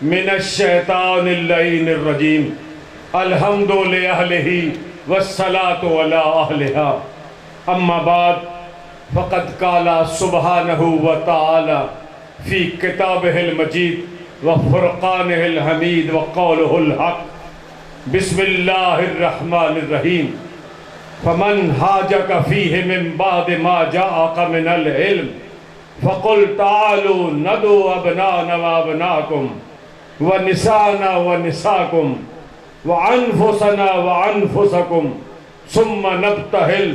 मिनश्शैतानिर्रजीम अल्हम्दु लिअहलिही वस्सलातु अला अहलिहा अम्मा बाद फ़क़द क़ाला सुब्हानहु व तआला फ़ी किताबिहिल मजीद व फ़ुरक़ानिहिल हमीद व क़ौलुहुल हक़ बिस्मिल्लाहिर्रहमानिर्रहीम फ़मन हाजक फ़ीहि मिन बाद मा जाअक मिनल इल्म फ़क़ुल तालू नदू अबनाना व अबनाकुम व निसाना व निसाकुम व अनफुसना व अनफुसकुम सुम्मा नब्तहिल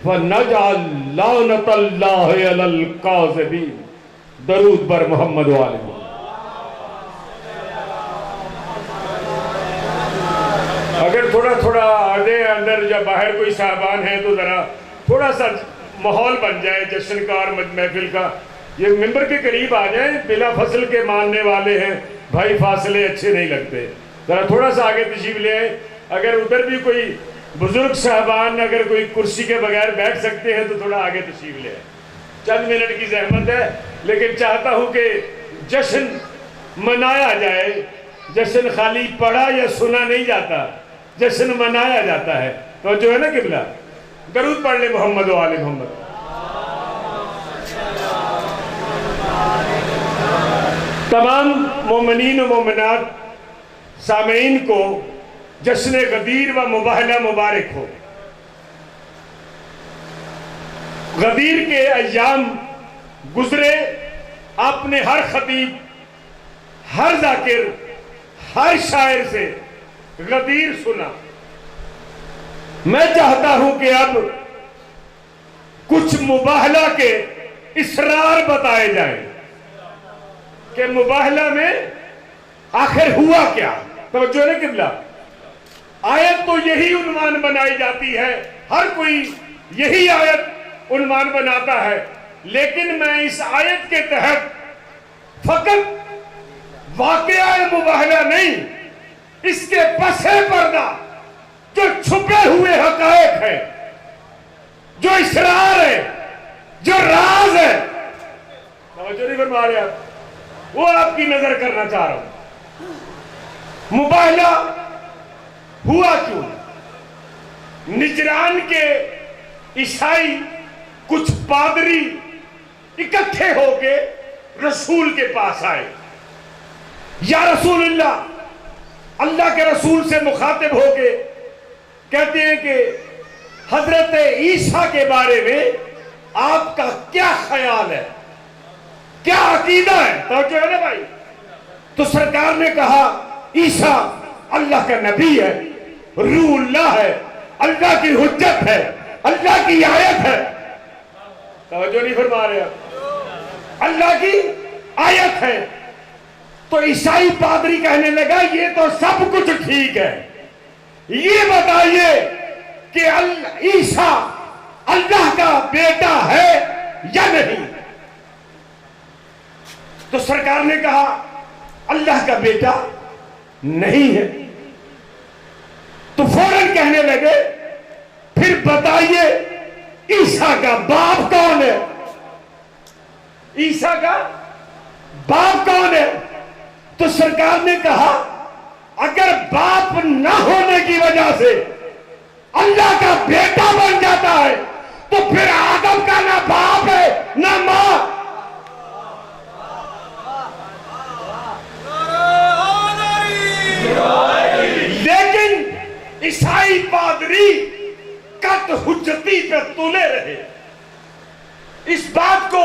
फ़नजअल लानतल्लाहि अलल काज़िबीन। दरूद बर मोहम्मद व आले मोहम्मद। अगर थोड़ा थोड़ा आगे अंदर या बाहर कोई साहबान है तो ज़रा थोड़ा सा माहौल बन जाए जश्न का और महफिल का। ये मिंबर के करीब आ जाए, बिला फसल के मानने वाले हैं भाई, फासले अच्छे नहीं लगते। ज़रा थोड़ा सा आगे तशरीफ ले आए। अगर उधर भी कोई बुजुर्ग साहबान अगर कोई कुर्सी के बगैर बैठ सकते हैं तो थोड़ा आगे तशरीफ ले आए। चंद मिनट की जहमत है, लेकिन चाहता हूँ कि जश्न मनाया जाए। जश्न खाली पढ़ा या सुना नहीं जाता, जश्न मनाया जाता है। तो जो है ना किबला, दरूद पढ़ ले मोहम्मद व आले मोहम्मद। तमाम मोमिनीन व मोमिनात सामीन को जश्न गदीर व मुबाहला मुबारक हो। गदीर के अय्याम गुजरे, आपने हर खतीब, हर जाकिर, हर शायर से गदीर सुना। मैं चाहता हूं कि अब कुछ मुबाहला के इसरार बताए जाएं कि मुबाहला में आखिर हुआ क्या। तवज्जो है किबला। आयत तो यही उन्वान बनाई जाती है, हर कोई यही आयत उन्वान बनाता है, लेकिन मैं इस आयत के तहत फकत वाक़या मुबाहला नहीं, इसके पसे पर्दा जो छुपे हुए हक़ाइक़ है, जो इसरार है, जो राज है, तवज्जो नहीं फरमा रहे आप, वो आपकी नजर करना चाह रहा हूं। मुबाहला हुआ क्यों? निजरान के ईसाई कुछ पादरी इकट्ठे होके रसूल के पास आए। या रसूलुल्लाह, अल्लाह के रसूल से मुखातिब होके कहते हैं कि हजरत ईसा के बारे में आपका क्या ख्याल है, क्या अकीदा है? तो जो है ना भाई, तो सरकार ने कहा ईसा अल्लाह का नबी है, रूहुल्लाह है, अल्लाह की हुज्जत है, अल्लाह की आयत है। तवज्जो नहीं फरमा रहे आप, अल्लाह की आयत है। तो ईसाई पादरी कहने लगा ये तो सब कुछ ठीक है, ये बताइए कि ईसा अल्लाह का बेटा है या नहीं? तो सरकार ने कहा अल्लाह का बेटा नहीं है। तो फौरन कहने लगे फिर बताइए ईसा का बाप कौन है? ईसा का बाप कौन है? तो सरकार ने कहा अगर बाप ना होने की वजह से अल्लाह का बेटा बन जाता है तो फिर आदम का ना बाप है ना मां। लेकिन ईसाई पादरी कत हुज्जती पे तुले रहे, इस बात को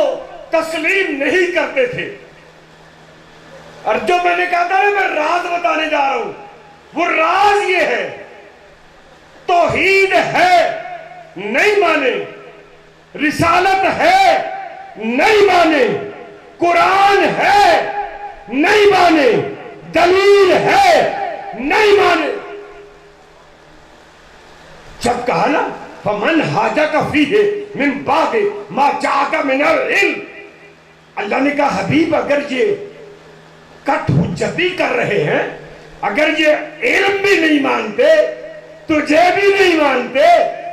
तस्लीम नहीं करते थे। और जो मैंने कहा था ना, मैं राज बताने जा रहा हूं, वो राज ये है, तौहीद है नहीं माने, रिसालत है नहीं माने, कुरान है नहीं माने, दलील है नहीं माने। जब कहा ना फमन हाजा का फीहे मिन बादे मा जाका मिनल इल्म, अल्लाह ने कहा हबीब अगर ये कट हुज्जती कर रहे हैं, अगर ये इल्म भी नहीं मानते, तुझे भी नहीं मानते,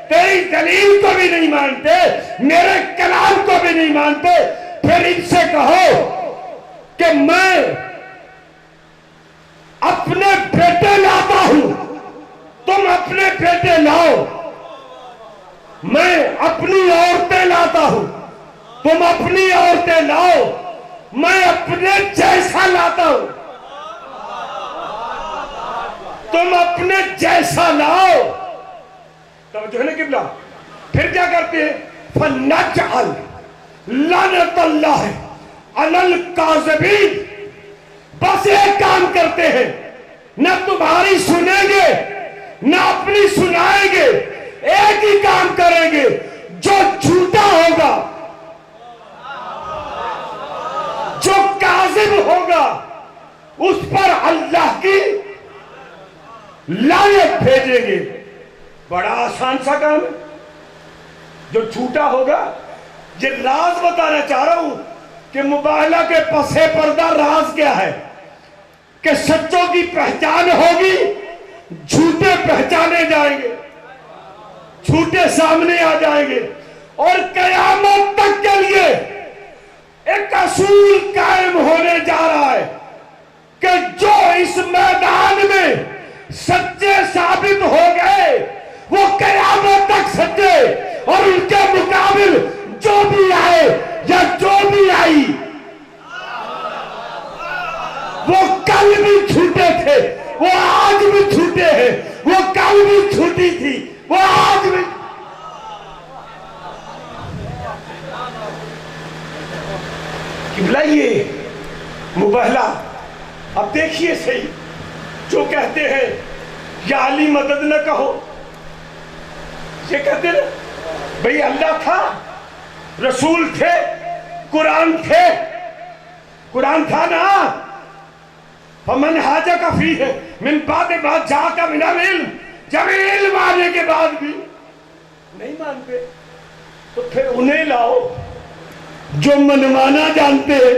तेरी दलील को भी नहीं मानते, मेरे कलाम को भी नहीं मानते, फिर इनसे कहो कि मैं अपने बेटे लाता हूं, तुम अपने बेटे लाओ। मैं अपनी औरतें लाता हूं, तुम अपनी औरतें लाओ। मैं अपने जैसा लाता हूं, तुम अपने जैसा लाओ। तब जो है ना किबला, फिर क्या करते हैं? फनजअल लानतल्लाह अलल काज़िबीन। बस एक काम करते हैं, न तुम्हारी सुनेंगे न अपनी सुनाएंगे, एक ही काम करेंगे, जो झूठा होगा, जो काज़िब होगा, उस पर अल्लाह की लानत भेजेंगे। बड़ा आसान सा काम है। जो झूठा होगा, ये राज बताना चाह रहा हूं कि मुबाहला के पसे पर्दा राज क्या है, कि सच्चों की पहचान होगी, झूठे पहचाने जाएंगे, झूठे सामने आ जाएंगे, और कयामत तक के लिए एक असूल कायम होने जा रहा है कि जो इस मैदान में सच्चे साबित हो गए, वो कयामत तक सच्चे, और उनके मुकाबिल जो भी आए या जो भी आई, वो कल भी झूठे थे, वो आज भी झूठे हैं, वो कल भी झूठी थी, वो आज भी। किबला ये मुबाहला, अब देखिए सही, जो कहते हैं या अली मदद न कहो, ये कहते ना भाई अल्लाह था, रसूल थे, कुरान थे, कुरान था ना। फमन हाजा का फी है मिन बाद जा का मिनल इल्म, जब इल्म आने के बाद भी नहीं मानते, तो फिर उन्हें लाओ जो मनमाना जानते हैं,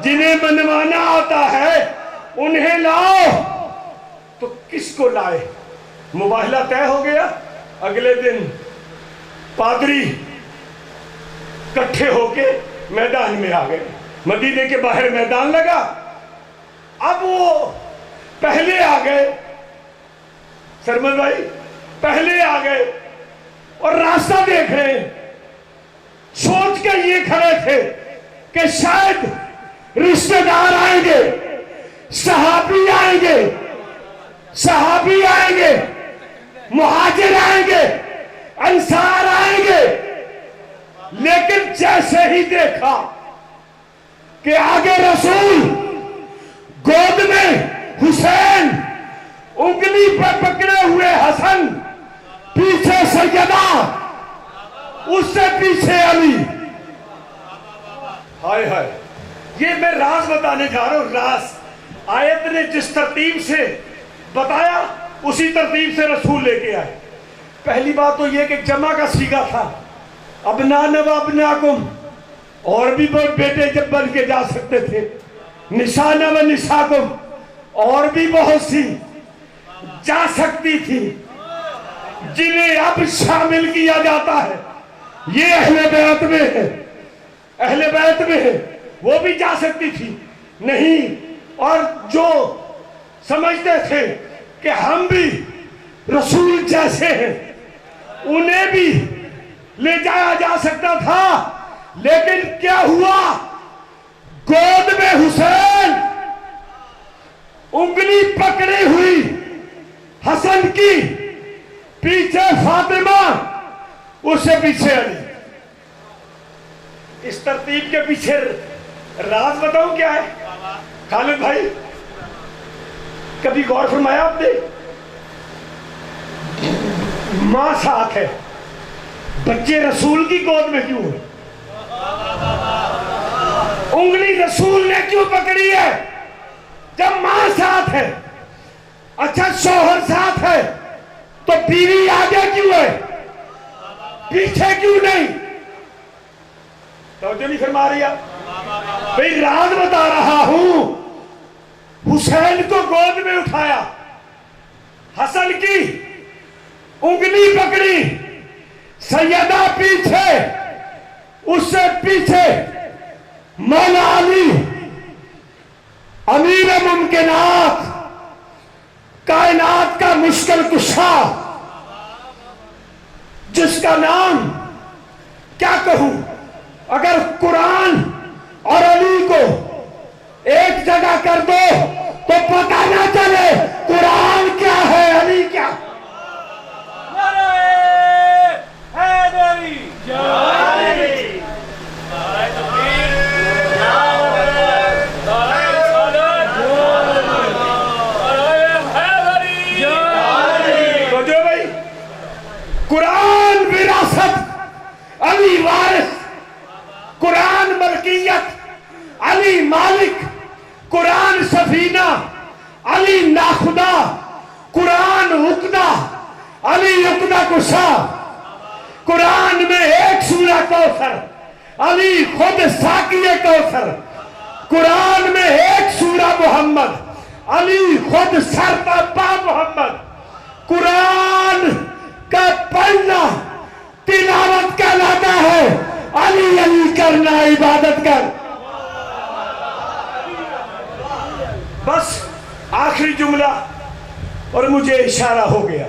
जिन्हें मनमाना आता है, उन्हें लाओ। तो किसको लाए? मुबाहला तय हो गया। अगले दिन पादरी इकट्ठे होके मैदान में आ गए। मदीने के बाहर मैदान लगा। अब वो पहले आ गए, सरमद भाई पहले आ गए और रास्ता देख रहे हैं। सोच के ये खड़े थे कि शायद रिश्तेदार आएंगे, सहाबी आएंगे, सहाबी आएंगे, मुहाजिर आएंगे, अंसार आएंगे। लेकिन जैसे ही देखा कि आगे रसूल, गोद में हुसैन, उंगली पर पकड़े हुए हसन, पीछे सैयदा, उससे पीछे अली। हाय हाय, ये मैं राज बताने जा रहा हूं। राज आयत ने जिस तरतीब से बताया, उसी तरतीब से रसूल लेके आए। पहली बात तो ये कि जमा का सीगा था, अबना नव अबनाकुम, और भी बेटे जब बन के जा सकते थे, निशाना व निशाकुम, और भी बहुत सी जा सकती थी, जिन्हें अब शामिल किया जाता है। ये अहले बैत में है, अहले बैत में है, वो भी जा सकती थी नहीं। और जो समझते थे कि हम भी रसूल जैसे हैं, उन्हें भी ले जाया जा सकता था। लेकिन क्या हुआ? गोद में हुसैन, उंगली पकड़ी हुई हसन की, पीछे फातिमा, उससे पीछे अली। इस तरतीब के पीछे राज बताऊं क्या है? खालिद भाई, कभी गौर फरमाया आपने? मां साथ है, बच्चे रसूल की गोद में क्यों है? उंगली रसूल ने क्यों पकड़ी है जब मां साथ है? अच्छा, शौहर साथ है तो बीवी आगे क्यों है, पीछे क्यों नहीं? तो नहीं फरमा रही आप भाई, राज बता रहा हूं। हुसैन को गोद में उठाया, हसन की उंगली पकड़ी, सैयदा पीछे, उससे पीछे मौला अली, अमीर मुमकिनात, कायनात का मुश्किल कुशा, जिसका नाम क्या कहूं। अगर कुरान और अली को एक जगह कर दो तो पता ना चले कुरान क्या है, अली क्या। तो जो भाई कुरान विरासत, अली वारिस, कुरान मलकियत, अली मालिक, कुरान सफीना, अली नाखुदा, कुरान उकदा, अली उकदा कुशा। कुरान में एक सूरा कौसर, अली खुद साकिए कौसर। कुरान में एक सूरा मोहम्मद, अली खुद सरपा मोहम्मद। कुरान का पढ़ना तिलावत कहलाता है, अली अली करना इबादत कर। बस आखिरी जुमला, और मुझे इशारा हो गया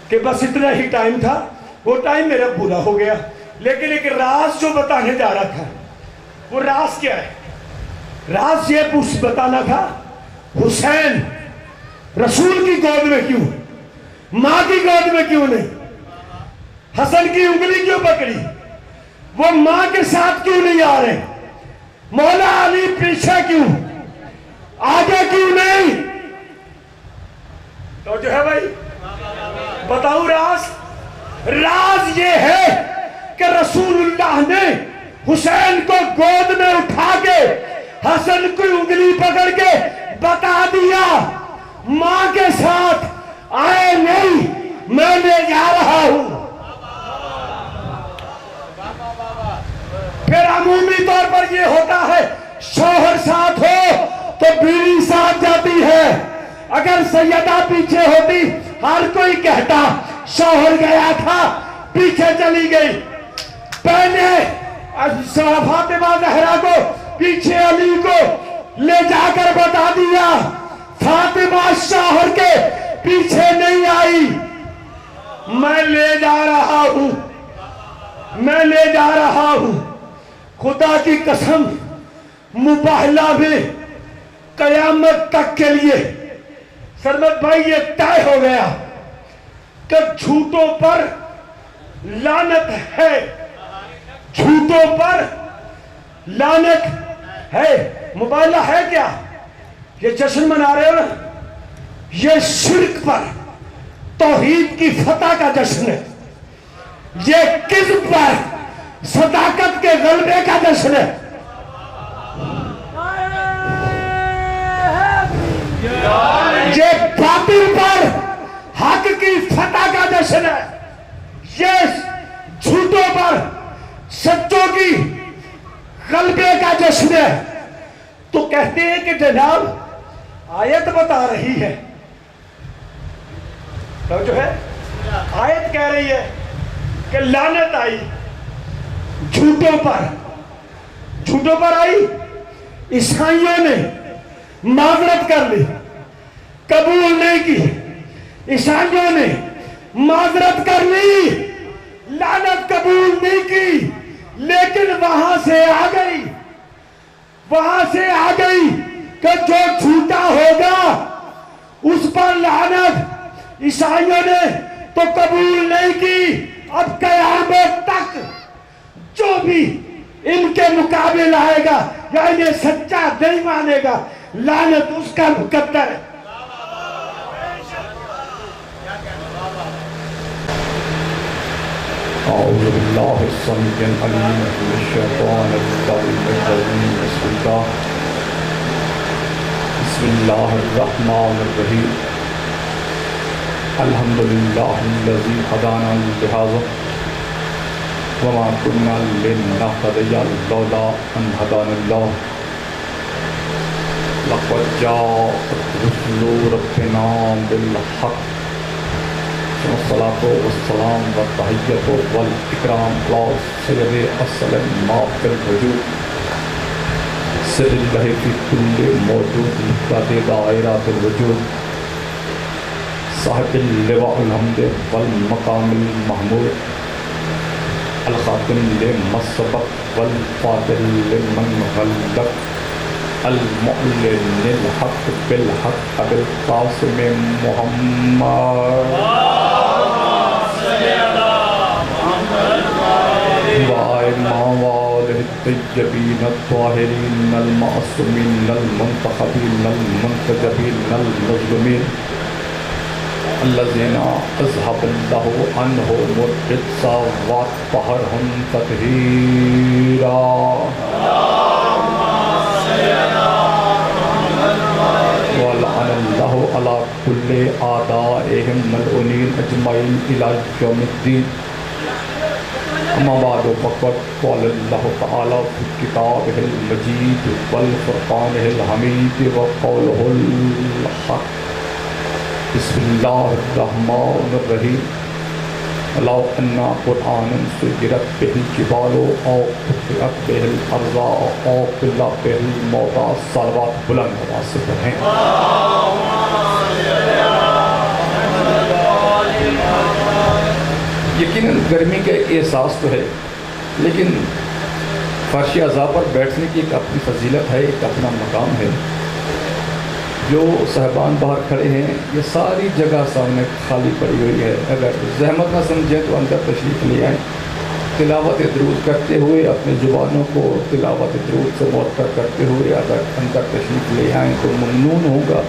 कि बस इतना ही टाइम था। वो टाइम मेरा पूरा हो गया, लेकिन एक राज जो बताने जा रहा था, वो राज क्या है? राज ये बताना था, हुसैन रसूल की गोद में क्यों, मां की गोद में क्यों नहीं? हसन की उंगली क्यों पकड़ी? वो मां के साथ क्यों नहीं आ रहे? मौला अली पीछे क्यों, आगे क्यों नहीं? तो जो है भाई, बताऊं राज? राज ये है कि रसूलुल्लाह ने हुसैन को गोद में उठा के हसन की उंगली पकड़ के बता दिया, मां के साथ आए नहीं, मैं ले जा रहा हूं। फिर अमूमी तौर पर यह होता है, शौहर साथ हो तो बीवी साथ जाती है। अगर सैयदा पीछे होती, हर कोई कहता शौहर गया था, पीछे चली गई। पहले फातिमा ज़हरा को पीछे अली को ले जाकर बता दिया, फातिमा शौहर के पीछे नहीं आई, मैं ले जा रहा हूं, मैं ले जा रहा हूं। खुदा की कसम, मुबाहला में कयामत तक के लिए सरमत भाई ये तय हो गया कि झूठों पर लानत है, झूठों पर लानत है। मुबाहला है क्या? ये जश्न मना रहे हो ना, ये शिर्क पर तौहीद की फतह का जश्न है, ये किस्म पर सदाकत के गलबे का जश्न है। ये बातिल पर हक की फतह का जश्न है, ये झूठों पर सच्चों की गलबे का जश्न है। तो कहते हैं कि जनाब आयत बता रही है, तो जो है आयत कह रही है कि लानत आई झूठों पर, झूठों पर आई। ईसाइयों ने माजरत कर ली, कबूल नहीं की। ईसाइयों ने माजरत कर ली, लानत कबूल नहीं की, लेकिन वहां से आ गई, वहां से आ गई कि जो झूठा होगा उस पर लानत। ईसाइयों ने तो कबूल नहीं की। अब कयामत तक जो भी इनके मुकाबले आएगा या इन्हें सच्चा नहीं मानेगा, लानत उसका मुकद्दर है। बिस्मिल्लाहिर्रहमानिर्रहीम। अल्हम्दुलिल्लाहिल्लज़ी हदाना लिहाज़ा वमा कुन्ना लिनहतदिया लौला अन हदानल्लाह। लक़द जाअत रुसुलु रब्बिना बिल-हक़्क़ वस्सलातु वस्सलाम व तहिय्यतु वल इकराम अला सय्यदि अस्सलाम मा फिल वजूद सिर्रिल्लाहि फी कुल्लि मौजूद दायरातिल वजूद साहिबिल लिवाउल हम्द वल मकामिल महमूद अल खातिम लिमस्सबक वल फातिह लिमन गल्लक अल मुअल्लिनिल हक बिल हक अबिल कासिम मुहम्मद तय्यबीन त्वाहिरीन अल मासूमीन अल मुंतखबीन अल मुंतजबीन अल मज़लूमीन अल्लज़ीना अज़हबल्लाहु अन्हुम रिज्सा वत्तहरहुम तत्हीरा वलअनल्लाहु अला कुल्ली आदाइहिम मलऊनीन अजमईन इला यौमिद्दीन। अम्मा बादु फ़क़द क़ालल्लाहु तआला फ़ी किताबिहिल मजीद वल फ़ुरक़ानिहिल हमीद व क़ौलुहुल हक़। बिस्मिल्लाहिर्रहमानिर्रहीम। लौ अन्ना क़ुरआनन सुय्यिरत बिहिल जिबालु औ क़ुत्तिअत बिहिल अर्ज़ु औ क़ुल्ला बिहिल मौता। सलवात बुलंद आवाज़ से पढ़ें। यकीनन गर्मी का एहसास तो है, लेकिन फर्श अज़ा पर बैठने की एक अपनी फजीलत है, एक अपना मकाम है। जो साहबान बाहर खड़े हैं, ये सारी जगह सामने खाली पड़ी हुई है। अगर जहमत ना समझें तो अंदर तशरीफ़ ले आएँ। तिलावत दरूद करते हुए अपने ज़ुबानों को तिलावत दरूद से मुअत्तर करते हुए अगर अंदर तशरीफ़ ले आएँ तो ममनून होगा।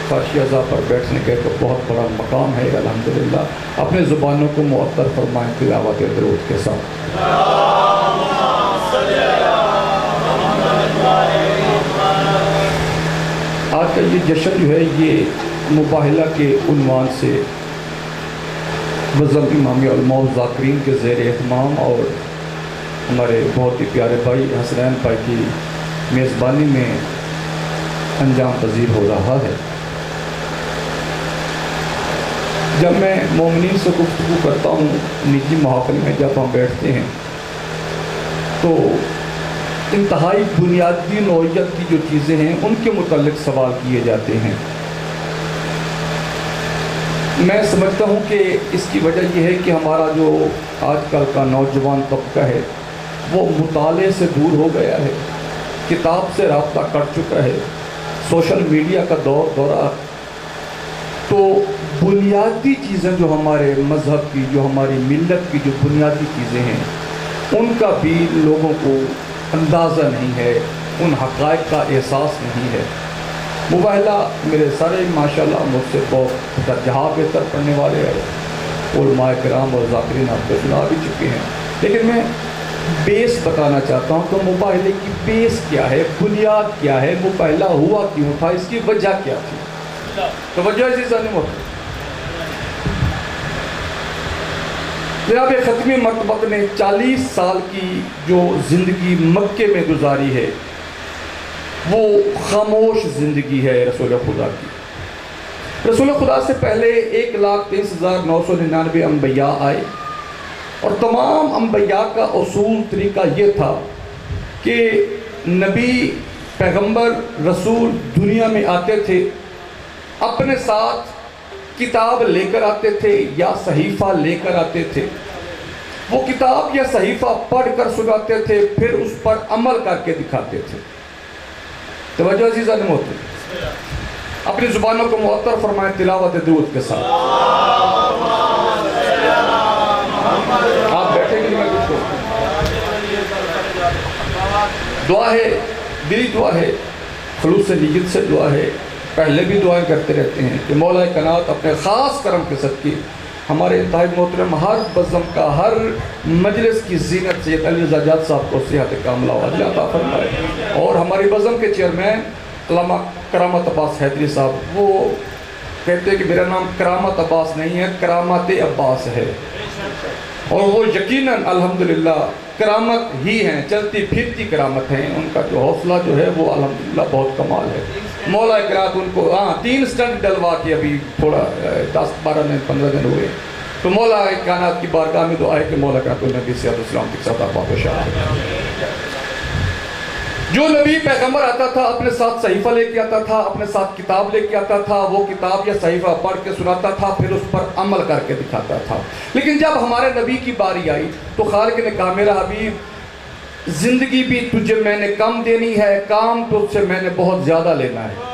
फर्श अज़ा पर बैठने का तो बहुत बड़ा मकाम है। अल्हम्दुलिल्लाह अपने ज़ुबानों को मुअत्तर फरमाएँ तिलावत दरूद के साथ। आज का ये जश्न जो है, ये मुबाहिला के उन्वान से बज़म इमाम उलमा व ज़ाकिरीन के ज़ेर एहतमाम और हमारे बहुत ही प्यारे भाई हसनैन भाई की मेज़बानी में अंजाम पजीर हो रहा है। जब मैं मोमिनीन से गुफ्तगू करता हूँ निजी महफ़िल में, जब हम बैठते हैं तो इंतहाई बुनियादी नौइयत की जो चीज़ें हैं उनके मुतल्लिक़ सवाल किए जाते हैं। मैं समझता हूँ कि इसकी वजह यह है कि हमारा जो आजकल का नौजवान तबका है वो मुताले से दूर हो गया है, किताब से राब्ता कर चुका है, सोशल मीडिया का दौरा। तो बुनियादी चीज़ें जो हमारे मज़हब की, जो हमारी मिल्लत की जो बुनियादी चीज़ें हैं, उनका भी लोगों को अंदाज़ा नहीं है, उन हक़ाइक़ का एहसास नहीं है। मुबाहिला मेरे सारे माशाल्लाह मुझसे बहुत जहाँ बेहतर पढ़ने वाले हैं, उलमाए किराम और ज़ाकिरीन आपको सुना भी चुके हैं, लेकिन मैं बेस बताना चाहता हूँ। तो मुबाहिले की बेस क्या है, बुनियाद क्या है, मुबाहिला हुआ क्यों था, इसकी वजह क्या थी। तो वजह इसी नहीं होती। जनाब ख़त्मी मरतबत ने 40 साल की जो ज़िंदगी मक्के में गुजारी है वो खामोश ज़िंदगी है रसूल खुदा की। रसूल खुदा से पहले 1,23,999 अम्बिया आए और तमाम अम्बिया का उसूल तरीका ये था कि नबी पैगंबर रसूल दुनिया में आते थे, अपने साथ किताब लेकर आते थे या सहीफ़ा लेकर आते थे। वो किताब या सहीफ़ा पढ़कर सुनाते थे, फिर उस पर अमल करके दिखाते थे। तवज्जो अज़ीज़ान मोहतरम, अपनी ज़ुबानों को मुअत्तर फरमाएं तिलावत दरूद के साथ। आप बैठेंगे मैं कुछ दुआ है, दिली दुआ है, खुलूस से नीयत से दुआ है। पहले भी दुआएं करते रहते हैं कि मौला कायनात अपने ख़ास करम के सदक़े हमारे इंतहाई मोहतरम हर बज़म का, हर मजलिस की ज़ीनत सैयद अली रज़ा जाद साहब को सेहत कामिला अता फरमाए। और हमारी बज़म के चेयरमैन अल्लामा करामत अब्बास हैदरी साहब, वो कहते हैं कि मेरा नाम करामत अब्बास नहीं है, करामत अब्बास है। और वो यकीनन अल्हम्दुलिल्लाह करामत ही हैं, चलती फिरती करामत हैं। उनका जो हौसला जो है वो अल्हम्दुलिल्लाह बहुत कमाल है। मौला करात उनको 3 स्टंट डलवा के अभी थोड़ा 10-12 दिन 15 दिन हुए। तो मौला कायनात की बारगाह में दुआ है कि मौला करात नबी सेहत इस्लाम के साथ आप वापस आ। जो नबी पैगंबर आता था अपने साथ सहीफा लेके आता था, अपने साथ किताब लेके आता था, वो किताब या सहीफा पढ़ के सुनाता था, फिर उस पर अमल करके दिखाता था। लेकिन जब हमारे नबी की बारी आई तो खालिक ने कहा, मेरा हबीब जिंदगी भी तुझे मैंने कम देनी है, काम तुझसे मैंने बहुत ज्यादा लेना है।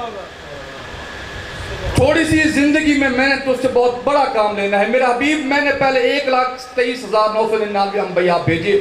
थोड़ी सी जिंदगी में मैंने तुझसे बहुत बड़ा काम लेना है मेरा हबीब। मैंने पहले 1,23,999 अंबिया भेजे।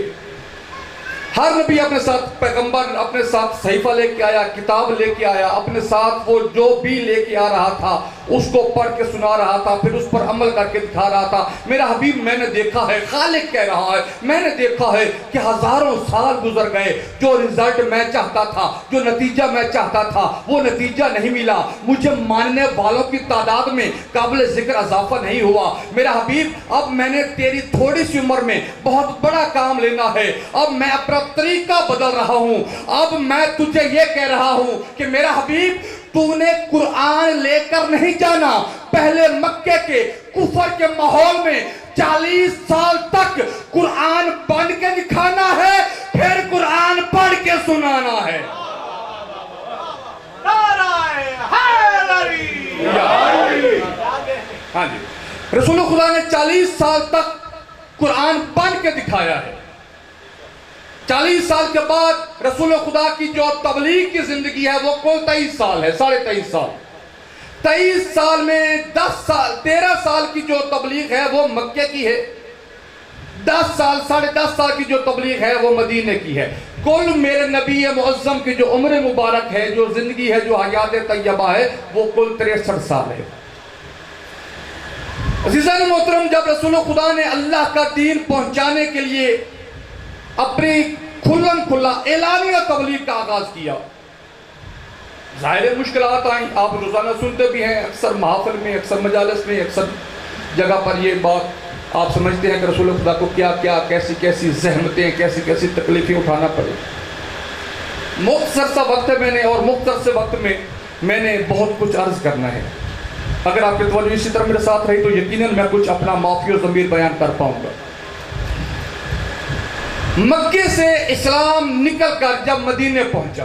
हर नबी अपने साथ पैगंबर अपने साथ सहीफा लेके आया, किताब लेके आया, अपने साथ वो जो भी लेके आ रहा था उसको पढ़ के सुना रहा था, फिर उस पर अमल करके दिखा रहा था। मेरा हबीब मैंने देखा है, खालिक कह रहा है, मैंने देखा है कि हजारों साल गुजर गए, जो रिजल्ट मैं चाहता था, जो नतीजा मैं चाहता था, वो नतीजा नहीं मिला। मुझे मानने वालों की तादाद में काबिल जिक्र इजाफा नहीं हुआ। मेरा हबीब अब मैंने तेरी थोड़ी सी उम्र में बहुत बड़ा काम लेना है। अब मैं अपना तरीका बदल रहा हूं। अब मैं तुझे ये कह रहा हूं कि मेरा हबीब तूने कुरान लेकर नहीं जाना। पहले मक्के के कुफर के माहौल में 40 साल तक कुरान पढ़ के दिखाना है, फिर कुरान पढ़ के सुनाना है। हाँ जी, रसूल खुदा ने 40 साल तक कुरान पढ़ के दिखाया है। 40 साल के बाद रसूल खुदा की जो तबलीग की जिंदगी है वो कुल 23 साल है, 23.5 साल। 23 साल में 13 साल की जो तबलीग है वो मक्के की है, 10.5 साल की जो तबलीग है वो मदीने की है। कुल मेरे नबी मुअज्जम की जो उम्र मुबारक है, जो जिंदगी है, जो हयात तैयबा है, वो कुल 63 साल है। अज़ीज़ान मोहतरम, जब रसूल खुदा ने अल्लाह का दीन पहुंचाने के लिए अपनी खुल्लन खुल्ला एलानिया तबलीग का आगाज किया, ज़ाहिर मुश्किलात आई। आप रोज़ाना सुनते भी हैं, अक्सर महफिल में, अक्सर मजालिस में, अक्सर जगह पर ये बात आप समझते हैं कि रसूल खुदा को क्या क्या कैसी कैसी ज़हमतें, कैसी कैसी तकलीफ़ें उठाना पड़े। मुख्तसर सा वक्त है मैंने, और मुख्तसर से वक्त में मैंने बहुत कुछ अर्ज़ करना है। अगर आपके तवज्जो इसी तरह मेरे साथ रही तो यकीनन मैं कुछ अपना माफ़ी और ज़मीर बयान कर पाऊँगा। मक्के से इस्लाम निकलकर जब मदीने पहुंचा,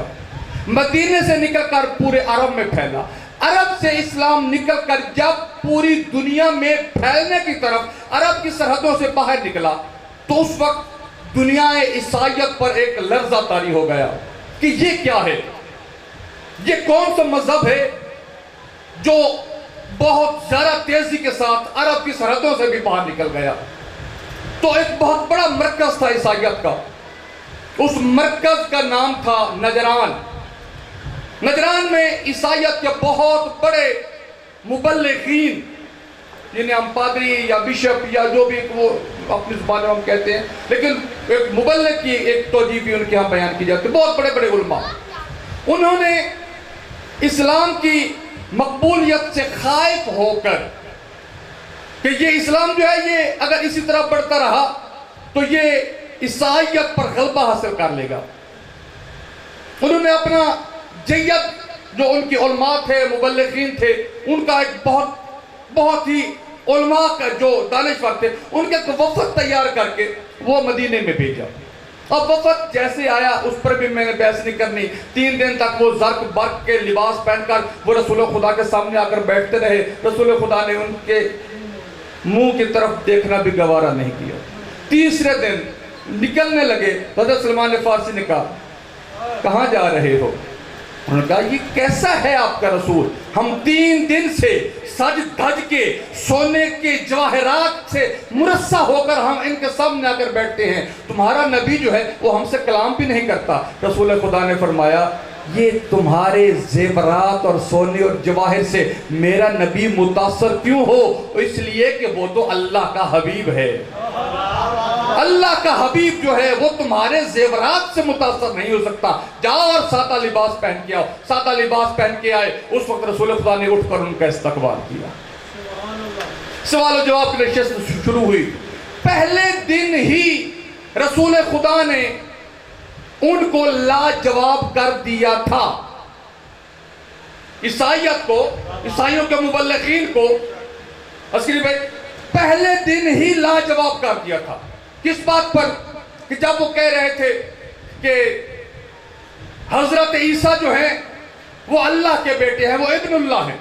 मदीने से निकलकर पूरे अरब में फैला, अरब से इस्लाम निकलकर जब पूरी दुनिया में फैलने की तरफ अरब की सरहदों से बाहर निकला, तो उस वक्त दुनिया ईसाइयत पर एक लर्जा तारी हो गया कि ये क्या है, ये कौन सा मजहब है जो बहुत ज्यादा तेजी के साथ अरब की सरहदों से भी बाहर निकल गया। तो एक बहुत बड़ा मरकज था ईसाइयत का, उस मरकज का नाम था नजरान। नजरान में ईसाइयत के बहुत बड़े मुबल्लिगीन, जिन्हें हम पादरी या बिशप या जो भी वो अपनी जुबान में हम कहते हैं, लेकिन एक मुबल्लिग की एक तौजीह भी उनके यहाँ बयान की जाती है, बहुत बड़े बड़े उलमा। उन्होंने इस्लाम की मकबूलियत से खाइफ होकर कि ये इस्लाम जो है ये अगर इसी तरह बढ़ता रहा तो ये ईसाइयत पर गलबा हासिल कर लेगा, उन्होंने अपना जय्यत जो उनके उलमा थे, मुबल्लिगीन थे, उनका एक बहुत ही उलमा का जो दानिशवर थे, उनके एक वफद तैयार करके वो मदीने में भेजा। अब वफद जैसे आया उस पर भी मैंने बहस नहीं करनी। 3 दिन तक वो जर्क बर्क के लिबास पहनकर वो रसूल खुदा के सामने आकर बैठते रहे। रसूल खुदा ने उनके मुंह की तरफ देखना भी गवारा नहीं किया। तीसरे दिन निकलने लगे तो हज़रत सलमान फारसी ने कहा, कहाँ जा रहे हो? उन्होंने कहा, ये कैसा है आपका रसूल, हम 3 दिन से सज धज के सोने के जवाहरात से मुरस्सा होकर हम इनके सामने आकर बैठते हैं, तुम्हारा नबी जो है वो हमसे कलाम भी नहीं करता। रसूल खुदा ने फरमाया, ये तुम्हारे जेवरात और सोने और जवाहिर से मेरा नबी मुतासर क्यों हो? इसलिए कि वो तो अल्लाह का हबीब है। अल्लाह का हबीब जो है वो तुम्हारे जेवरात से मुतासर नहीं हो सकता। जाओ और सादा लिबास पहन के आओ। सादा लिबास पहन के आए। उस वक्त रसूल खुदा ने उठकर उनका इस्तकबाल किया। सवाल और जवाब की नशिस्त शुरू हुई। पहले दिन ही रसूल खुदा ने उनको लाजवाब कर दिया था। ईसाइयत को, ईसाइयों के मुबल्लिगीन को अस्करी भाई पहले दिन ही लाजवाब कर दिया था। किस बात पर? कि जब वो कह रहे थे कि हजरत ईसा जो है वो अल्लाह के बेटे हैं, वो इब्नुल्लाह हैं।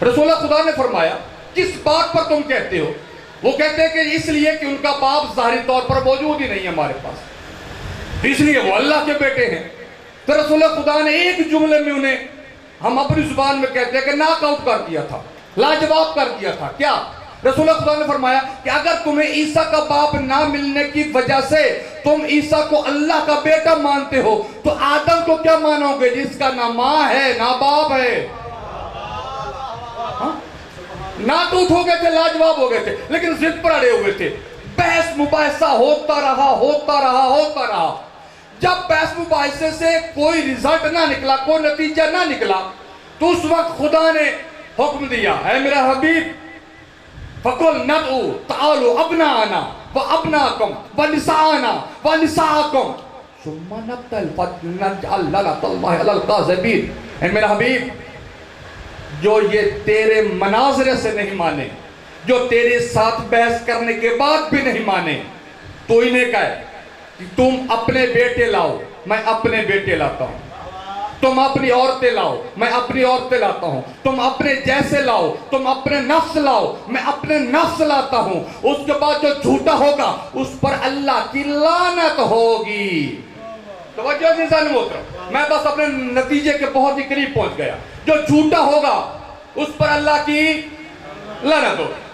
रसूल खुदा ने फरमाया किस बात पर तुम कहते हो? वो कहते हैं कि इसलिए कि उनका बाप ज़ाहिरी तौर पर मौजूद ही नहीं है हमारे पास, इसलिए वो अल्लाह के बेटे हैं। तो रसूल खुदा ने एक जुमले में उन्हें, हम अपनी जुबान में कहते हैं कि नॉकआउट कर दिया था, लाजवाब कर दिया था। क्या? रसूल खुदा ने फरमाया कि अगर तुम्हें ईसा का बाप ना मिलने की वजह से तुम ईसा को अल्लाह का बेटा मानते हो, तो आदम को क्या मानोगे जिसका ना माँ है ना बाप है? नाटूट हो गए थे, लाजवाब हो गए थे, लेकिन जिद पर अड़े हुए थे। बहस मुबाहिसा होता रहा। जब बहस मुबाहिसे से कोई रिजल्ट ना निकला, कोई नतीजा ना निकला, तो उस वक्त खुदा ने हुक्म दिया, है मेरा हबीब, फकुल नदउ तालु अबनाना व अबनाकुम व निसाना व निसाकुम सुम्मा नब्तल फनजअल लनतल्लाहि अलल काज़िबीन। है मेरा हबीब, जो ये तेरे मनाजरे से नहीं माने, जो तेरे साथ बहस करने के बाद भी नहीं माने, तो इन्हें कहे कि तुम अपने बेटे लाओ, मैं अपने बेटे लाता हूं। तुम अपनी औरतें लाओ, मैं अपनी औरतें लाता हूं। तुम अपने जैसे लाओ, तुम अपने नफ्स लाओ, मैं अपने नफ्स लाता हूं। उसके बाद जो झूठा होगा उस पर अल्लाह की लानत होगी। तो मैं बस अपने नतीजे के बहुत ही करीब पहुंच गया। जो झूठा होगा उस पर अल्लाह की लानत होगी।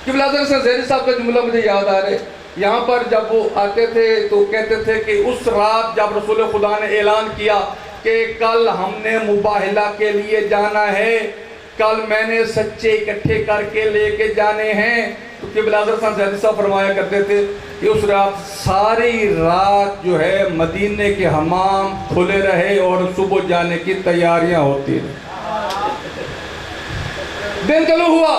ज़हरी साहब का जुमला मुझे याद आ रहे, यहाँ पर जब वो आते थे तो कहते थे कि उस रात जब रसूल खुदा ने ऐलान किया कि कल हमने मुबाहिला के लिए जाना है, कल मैंने सच्चे इकट्ठे करके लेके जाने हैं, तो ज़हरी साहब फरमाया करते थे कि उस रात सारी रात जो है मदीने के हमाम खुले रहे और सुबह जाने की तैयारियां होती रही। दिन चलो हुआ,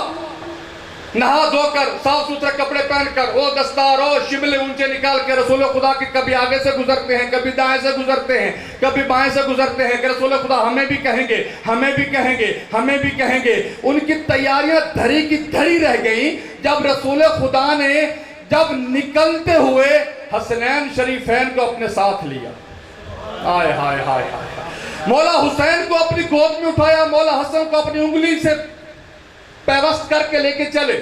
नहा धोकर साफ सुथरे कपड़े पहनकर, वो दस्तार और शिमले ऊंचे निकाल के रसूल खुदा की कभी आगे से गुजरते हैं, कभी दाएं से गुजरते हैं, कभी बाएं से गुजरते हैं कि रसूल खुदा हमें भी कहेंगे, हमें भी कहेंगे, हमें भी कहेंगे। उनकी तैयारियां धरी की धरी रह गई। जब रसूल खुदा ने जब निकलते हुए हसनैन शरीफैन को अपने साथ लिया, हाय हाय हाय हाय, मौला हुसैन को अपनी गोद में उठाया, मौला हसन को अपनी उंगली से पैवस्त करके लेके चले।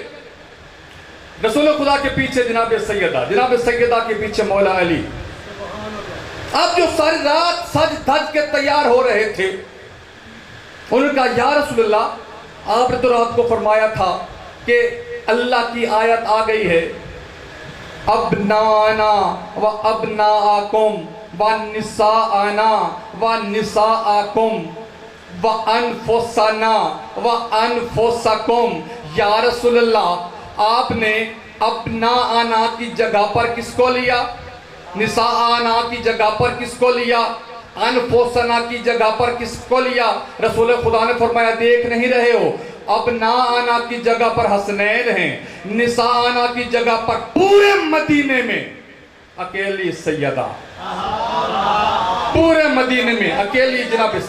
रसूल खुदा के पीछे जनाब सैयदा के पीछे मौला अली। अब जो सारी रात सज धज के तैयार हो रहे थे, उन्होंने कहा या रसूलल्लाह, आपने तो रात को फरमाया था कि अल्लाह की आयत आ गई है, अबनाना व अबनाकुम व निसाआना व निसाआकुम व अनफुसना व अनफुसकुम। या रसूलल्लाह, आपने अपना आना की जगह पर किसको लिया? निसा आना की जगह पर किसको लिया? अनफुसना की जगह पर किसको लिया? रसूल खुदा ने फरमाया देख नहीं रहे हो, अपना आना की जगह पर हसनैन हैं, निसा आना की जगह पर पूरे मदीने में अकेली सैयदा, पूरे मदीने में अकेली जनाब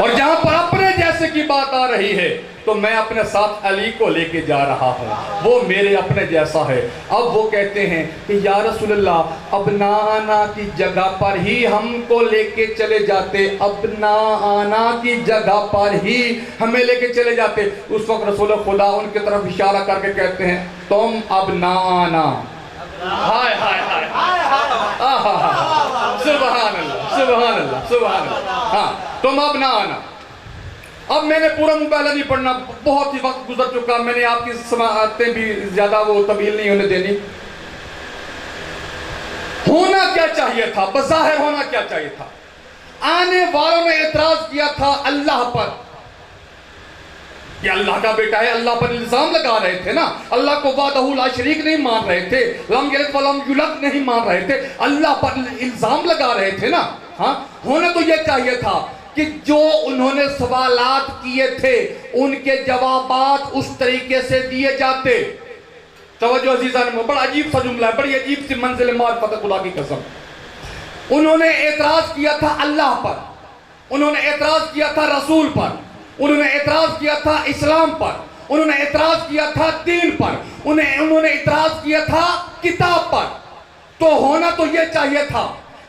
और जहां पर अपने जैसे की बात आ रही है, तो मैं अपने साथ अली को लेके जा रहा हूं, वो मेरे अपने जैसा है। अब वो कहते हैं कि या रसूलल्लाह, अपना आना की जगह पर ही हमको लेके चले जाते, अपना आना की जगह पर ही हमें लेके चले जाते। उस वक्त रसूल खुदा उनकी तरफ इशारा करके कहते हैं तुम अब ना आना। हाय हाय हाय, सुभान अल्लाह सुभान अल्लाह सुभान अल्लाह। हाँ, तुम अब ना आना। अब मैंने पूरा मुकाबला नहीं पढ़ना, बहुत ही वक्त गुजर चुका, मैंने आपकी समाअतें भी ज्यादा वो तब्दील नहीं होने देनी। होना क्या चाहिए था? बज़ाहिर होना क्या चाहिए था? आने वालों ने एतराज किया था अल्लाह पर, कि अल्लाह का बेटा है, अल्लाह पर इल्जाम लगा रहे थे ना, अल्लाह को वादहू ला शरीक नहीं मान रहे थे, लम यलिद व लम यूलद नहीं मान रहे थे, अल्लाह पर इल्जाम लगा रहे थे ना। हाँ, होना तो यह चाहिए था कि जो उन्होंने सवालात किए थे उनके जवाबात उस तरीके से दिए जाते। तवज्जो अजीज़ान, बड़ा अजीब सा जुमला है, बड़ी अजीब सी मंजिल मारिफत खुदा की कसम। उन्होंने एतराज किया था अल्लाह पर, उन्होंने एतराज किया था रसूल पर, उन्होंने एतराज किया था इस्लाम पर, उन्होंने इतराज किया था दीन पर, उन्होंने इतराज किया था किताब पर। तो होना तो यह चाहिए था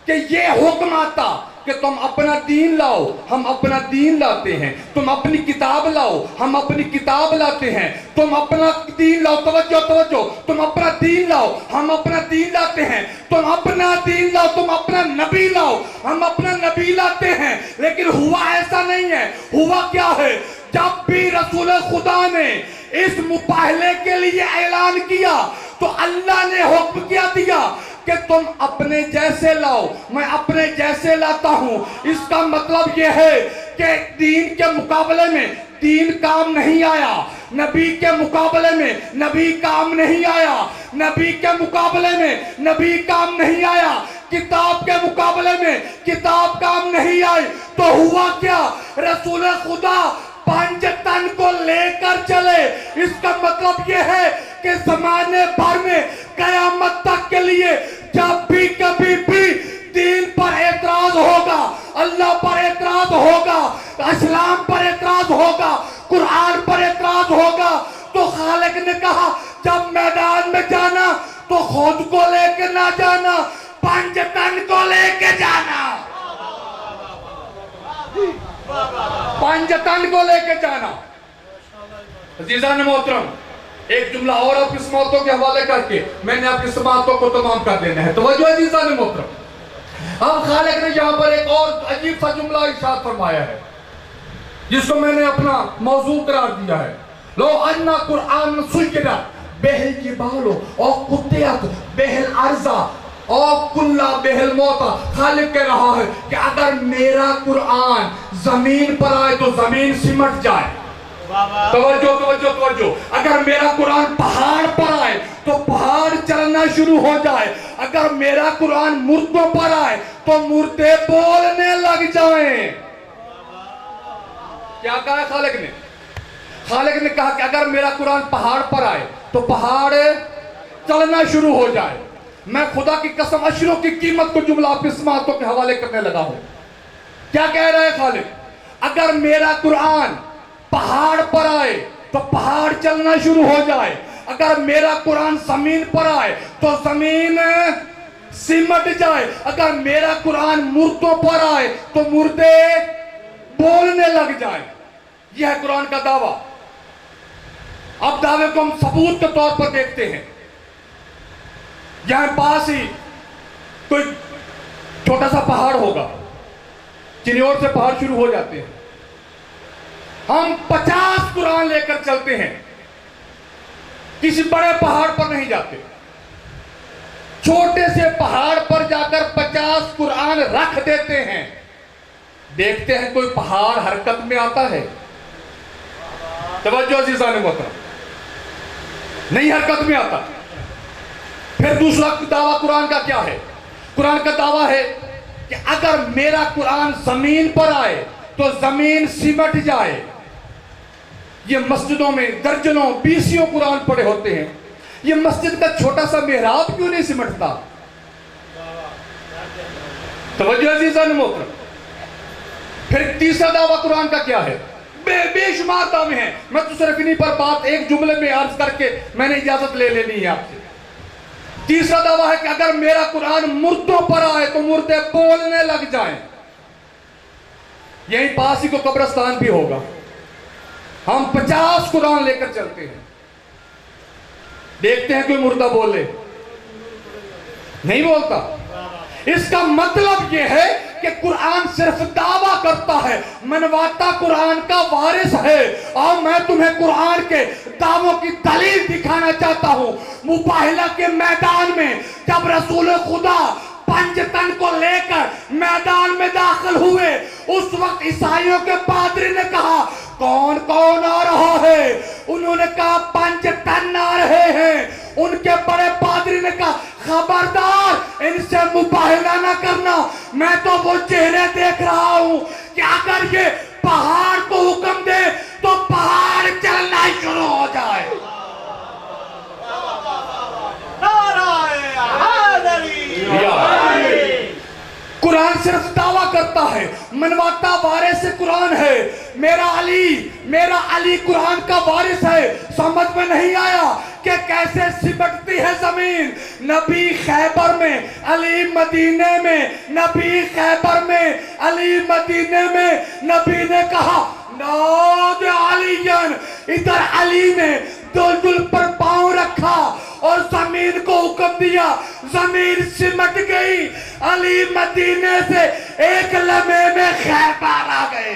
कि यह हुक्म आता कि तुम अपना दीन लाओ, हम अपना दीन लाते हैं। तुम अपनी किताब लाओ, हम अपनी किताब लाते हैं। तुम अपना दीन लाओ, तवज्जो तवज्जो, तुम अपना दीन लाओ, हम अपना दीन लाते हैं। तुम अपना दीन लाओ, तुम अपना नबी लाओ, हम अपना नबी लाते हैं। लेकिन हुआ ऐसा नहीं है। हुआ क्या है, जब भी रसूल खुदा ने इस मुबाहले के लिए ऐलान किया तो अल्लाह ने हुक्म क्या दिया कि तुम अपने जैसे लाओ, मैं अपने जैसे लाता हूं। इसका मतलब यह है कि दीन के मुकाबले में दीन काम नहीं आया, नबी के मुकाबले में नबी काम नहीं आया, नबी के मुकाबले में नबी काम नहीं आया, किताब के मुकाबले में किताब काम नहीं आई। तो हुआ क्या, रसूल खुदा 5 तन को लेकर चले। इसका मतलब यह है कि जमाने भर में कयामत तक के लिए जब भी कभी भी दीन पर एतराज होगा, अल्लाह पर एतराज होगा, इस्लाम पर एतराज होगा, कुरान पर एतराज होगा, तो खालिक ने कहा जब मैदान में जाना तो खुद को लेके ना जाना, 5 तन को लेके जाना, 5 तन को लेके जाना। अजीज़ान मोहतरम, एक जुमला और आप इस मौतों के हवाले करके मैंने आपकी समातों को तमाम कर देना है। तो वजह अजीज़ान मोहतरम, हम खालिक ने यहाँ पर एक और अजीब सा जुमला इरशाद फरमाया है जिसको मैंने अपना मौजू करार दिया है। लो अन्ना कुरान सुजरा बेहल जिबालो और कुतियत बेहल अर्जा और कुल्ला बेहल मौता। खालिक कह रहा है कि अगर मेरा कुरान जमीन पर आए तो जमीन सिमट जाए। तवज्जो तवज्जो तवज्जो, अगर मेरा कुरान पहाड़ पर आए तो पहाड़ चलना शुरू हो जाए। अगर मेरा कुरान मुर्दों पर आए तो मुर्दे बोलने लग जाएं। क्या कहा खालिक ने? खालिक ने कहा कि अगर मेरा कुरान पहाड़ पर आए तो पहाड़ चलना शुरू हो जाए। मैं खुदा की कसम अशरों की कीमत को जुमला पिस्मातों के हवाले करने लगा हूं। क्या कह रहा है खालिक? अगर मेरा कुरान पहाड़ पर आए तो पहाड़ चलना शुरू हो जाए। अगर मेरा कुरान जमीन पर आए तो जमीन सिमट जाए। अगर मेरा कुरान मुर्दों पर आए तो मुर्दे बोलने लग जाए। यह है कुरान का दावा। अब दावे को हम सबूत के तौर पर देखते हैं। यहां पास ही कोई छोटा सा पहाड़ होगा, चिन्योर से पहाड़ शुरू हो जाते हैं। हम 50 कुरान लेकर चलते हैं, किसी बड़े पहाड़ पर नहीं जाते। छोटे से पहाड़ पर जाकर 50 कुरान रख देते हैं। देखते हैं कोई पहाड़ हरकत में आता है? तवज्जो अज़ीज़ान मोहतरम, नहीं हरकत में आता। फिर दूसरा दावा कुरान का क्या है? कुरान का दावा है कि अगर मेरा कुरान जमीन पर आए तो जमीन सिमट जाए। ये मस्जिदों में दर्जनों बीसियों कुरान पड़े होते हैं। ये मस्जिद का छोटा सा मेहराब क्यों नहीं सिमटता? तवज्जो अज़ीज़ान मोहतरम। फिर तीसरा दावा कुरान का क्या है? बेशुमार दावे हैं। मैं तो सिर्फ इन्हीं पर बात एक जुमले में अर्ज करके मैंने इजाजत ले लेनी है आपसे। तीसरा दावा है कि अगर मेरा कुरान मुर्दों पर आए तो मुर्दे बोलने लग जाएं। यहीं पास ही को कब्रिस्तान भी होगा। हम 50 कुरान लेकर चलते हैं, देखते हैं कोई मुर्दा बोले, नहीं बोलता। इसका मतलब यह है कि कुरान सिर्फ दावा करता है, मनवाता कुरान का वारिस है। और मैं तुम्हें कुरान के दावों की दलील दिखाना चाहता हूं। मुबाहिला के मैदान में जब रसूल खुदा 5 तन को लेकर मैदान में दाखिल हुए, उस वक्त ईसाइयों के पादरी ने कहा कौन कौन आ रहा है? उन्होंने कहा 5 टन आ रहे हैं। उनके बड़े पादरी ने कहा खबरदार, इनसे मुबाहिला ना करना। मैं तो वो चेहरे देख रहा हूं कि अगर ये पहाड़ को हुक्म दे तो पहाड़ चलना शुरू हो जाए। कुरान सिर्फ दावा करता है, मनवाता वारिस कुरान है। मेरा अली कुरान का वारिस है। समझ में नहीं आया कि कैसे सिमटती है जमीन। नबी खैबर में, अली मदीने में। नबी खैबर में, अली मदीने में। नबी ने कहा नौद अलीयन। इधर अली ने दुलदुल पर पांव रखा और जमीन को हुक्म दिया, जमीन सिमट गई। अली मदीने से एक लम्हे में खैबर आ गए।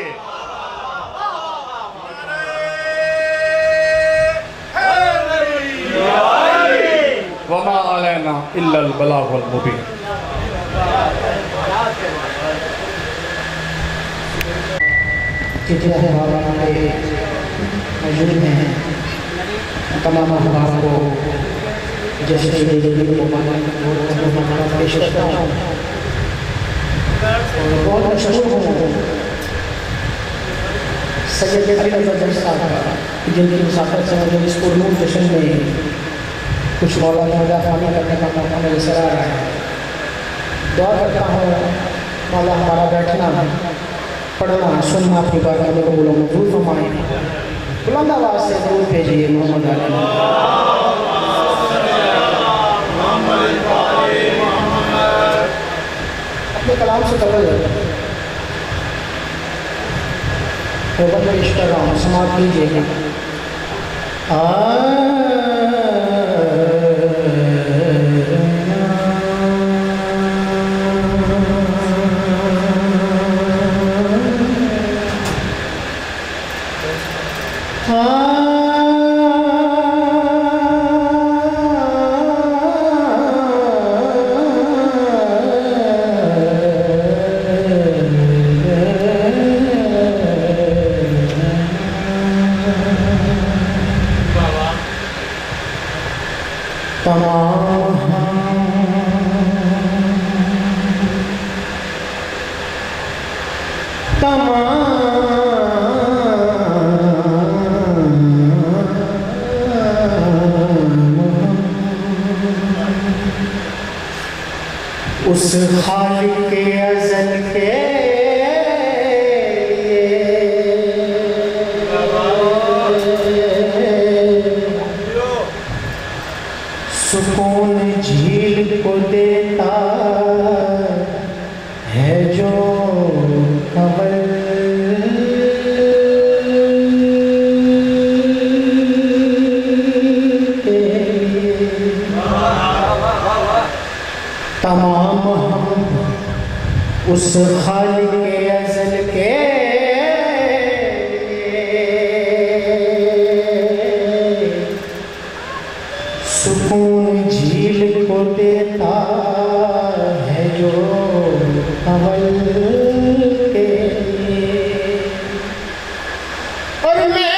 वमा अलैना इल्लल बलागुल मुबीन। मौजूद हैं तमाम अहबाब को जैसे पेश करता हूँ और बहुत मशहूर हूँ सैयद अली अकबर साहब जिनकी मुसाफिर से मुझे इस पुरनूर जश्न में कुछ मौलाना मुदाफ़ानी करने का मौका मुयसर आ रहा है। दुआ करता हूँ मौला हमारा बैठना पढ़ना सुनना आपकी बात में कबूल मंजूर फरमाए। बुलंद आवाज़ से दूर भेजिए मोहम्मद अपने कलाम से कबल पेश कर रहा हूँ, समाप्त कीजिएगा। उस खालिक के अज़ल के सुकून झील को देता है जो खबर तमाम हम उस खालिक के अज़ल के सुकून झील को देता है जो अवल के और मैं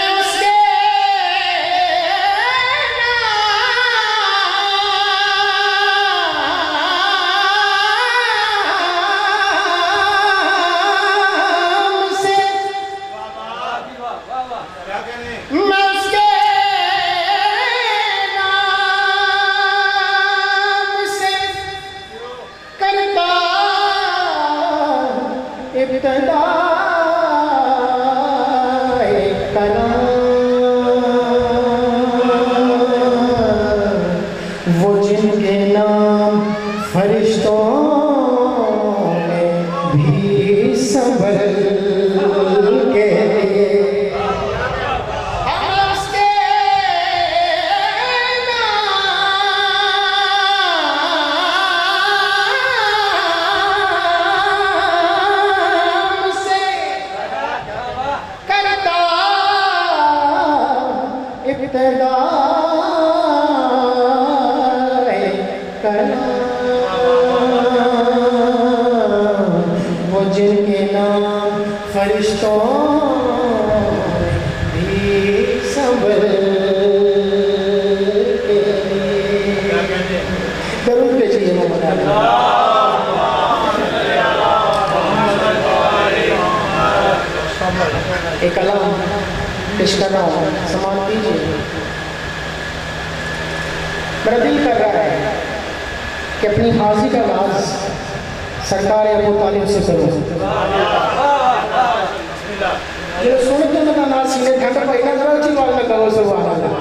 वो जिनके नाम फरिश्तों में भी संभल के वो जिनके नाम फरिश्तों भी संभल के दरूद भेजिए एक कलाम पेश कर रहा हूँ, समाप्त कीजिए। मेरा दिल कर रहा है कि अपनी हाजिरी का आगाज़ सरकार अबू तालिब से करूँ। जो सुन के ना ना सीने ठंड पहिना जरा उची बात में कहो सुभान अल्लाह।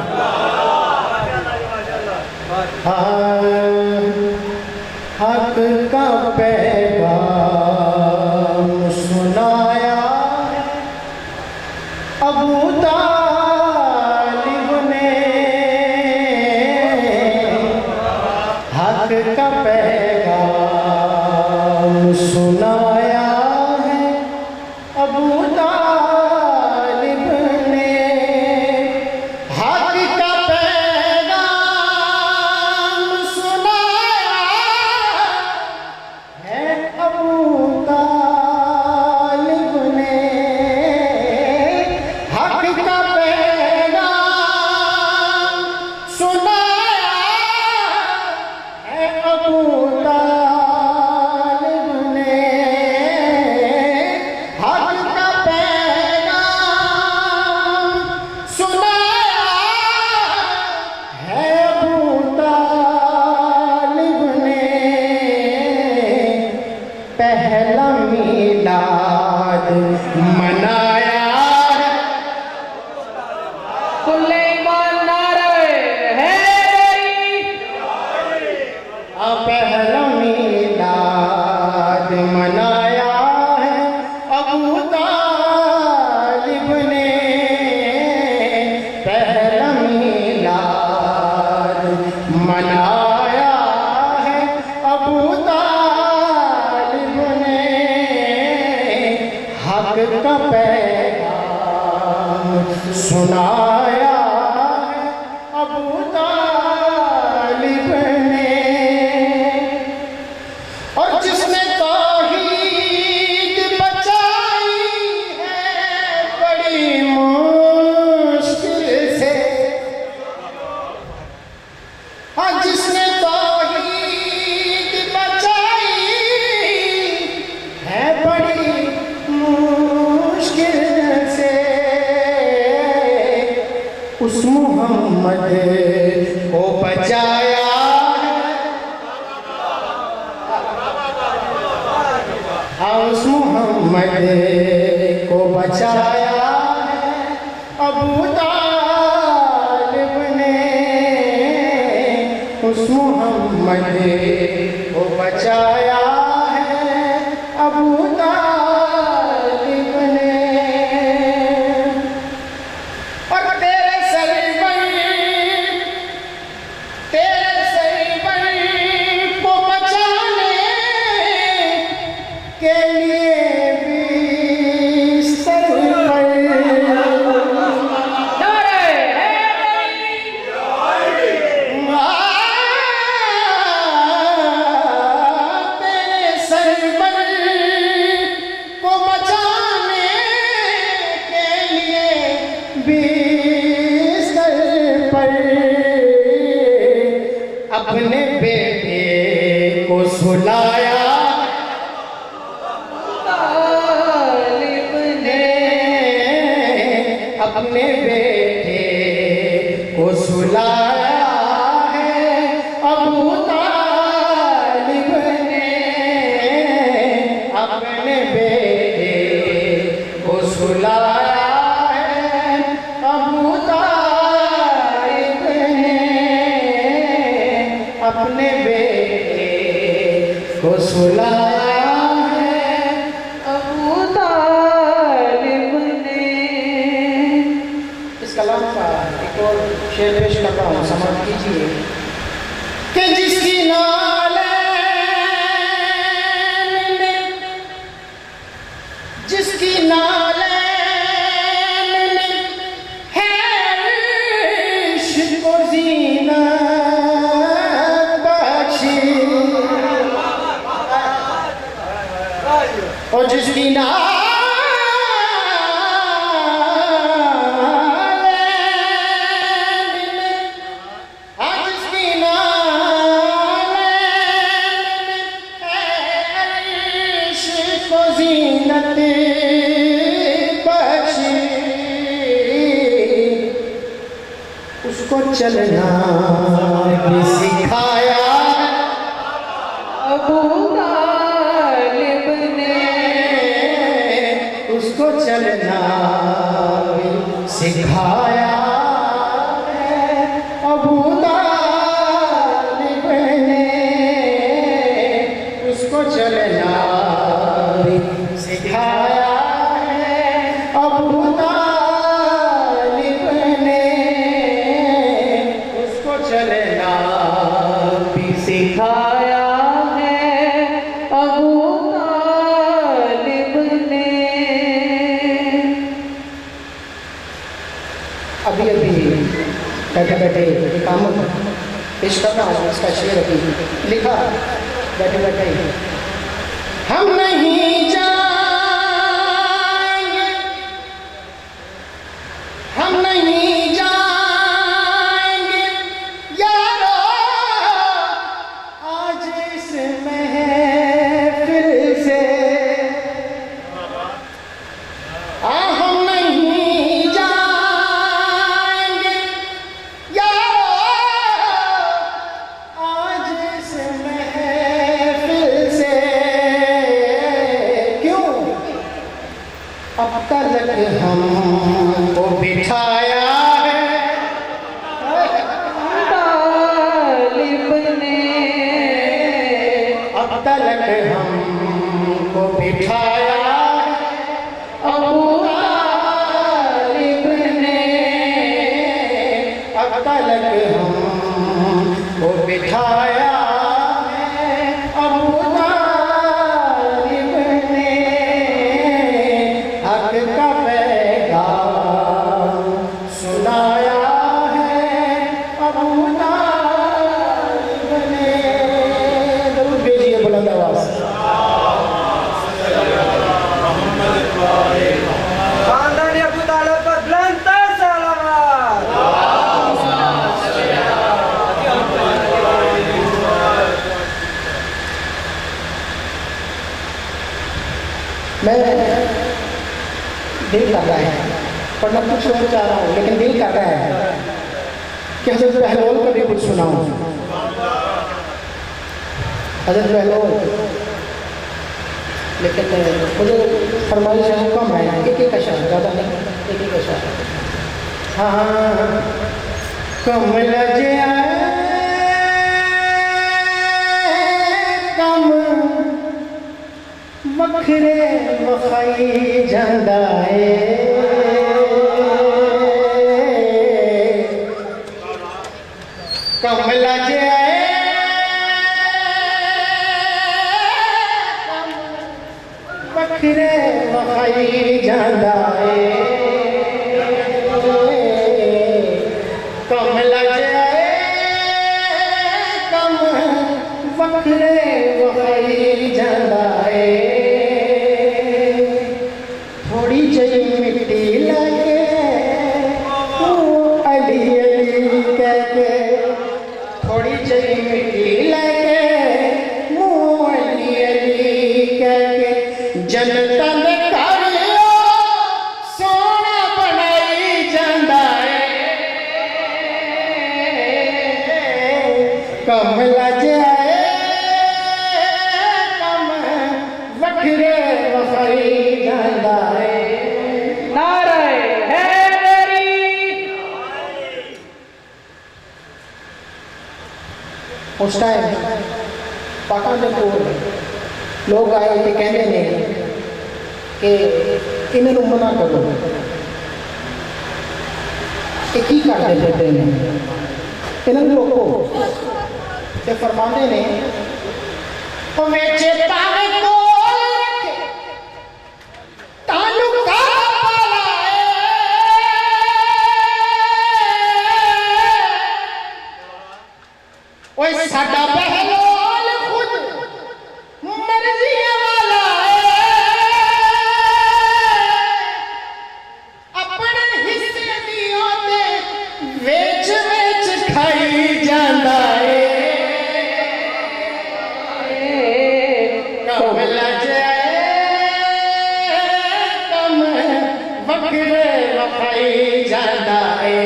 हक का पैगाम सुनाया अबू तालिब ने, हक का पैगाम सुनाया है अबू तालिब ने, हक का पैगाम सुनाया है अबू तालिब ने, हक का पैगाम सुनाया है अबू तालिब ने, हक का पैगाम सुनाया है अबू तालिब ने, पहला मीलाद मनाया है। पहला मीलाद मनाया है अबू तालिब ने, पहला मीलाद मनाया है अबू तालिब ने, हक का पैगाम सुनाया है अबू तालिब ने। और जिसने तौहीद बचाई है बड़ी मुश्किल से, हाँ जिसने तौहीद बचाई है बड़ी मुश्किल से, उस मोहम्मद को बचाया है, उस मोहम्मद को बचाया है अबू तालिब ने, उस मोहम्मद को बचाया है अबू तालिब ने। और तेरे सर को बचाने के लिए बिस्तर पर तेरे सरवर को बचाने के लिए बिस्तर पर अपने बेटे को सुलाया तालिब ने, अपने बेटे को सुलाया है अबू तालिब ने, अपने बेटे को सुलाया है अबू तालिब ने, अपने बेटे को सुलाया है अबू तालिब ने। इस कलाम का एक और शेर पेश करता हूँ, समझ कीजिए कि जिसकी नालैन में, जिसकी नालैन में है इश्क और ज़ीनत बख्शी, और जिसकी ज़ीनत बख्शी, उसको चलना भी सिखाया अबू तालिब ने, उसको चलना भी सिखाया है अबू तालिब ने, उसको चलना भी सिखाया है अबू तालिब ने, उसको चलना भी सिखाया है अबू तालिब ने। अभी अभी बैठे बैठे काम पेश करना है, इसका शेर अभी लिखा बैठे बैठे। हम नहीं जाएंगे, हम नहीं जाएंगे यारो आज इस महफिल से, हम नहीं जाएंगे यारो आज इस महफिल से। क्यों? अब तक हमको बिठाया है तालिब ने, अब तक हमको बिठाया है अबू तालिब ने, अब तक हमको बिठाया है अबू तालिब ने, हक का पैगाम सुनाया है अबू तालिब ने। जरूर भेजिए बुलंद आवाज से। खानदानी अबू तालिब पर बुलंद तर सलावत। मैं दिल कर रहा है पढ़ना कुछ और चाह रहा हूँ, लेकिन दिल कर रहा है कि हजरत बहलोल को भी कुछ सुनाऊं। हजरत बहलोल, लेकिन मुझे फरमाइश है कम है, एक एक अशर, ज़्यादा नहीं, एक एक अशर। हाँ कमल जया कम बखरे वखाई जंदाए, कमला जया बखरे वखाई जंदाए, कमला जया कम बखरे वखाई जंदाए, थोड़ी जई मिट्टी लगे अली अली कहके, थोड़ी जई मिट्टी लगे मुँह अली अली कहके, जनता ने कर लियो सोना बनाई जांदा है, कमला जाए कम वखरे वखाई जांदा है। नारे हैदरी। उस टाइम पाकिस्तान के लोग आए थे कहने ने कि इन्होंने मना करो, एक ही कर देते थे इन्होंने लोगों ते फरमाते ने हमें चेता में कोल रखे तालुका पालाए, ओए साडा बहलोल खुद मर्जियां वाला है, अपने हिस्से दियों ते वेच वेच खाई जांदा है, कमला जाए कम वखरे वखाई जांदा है,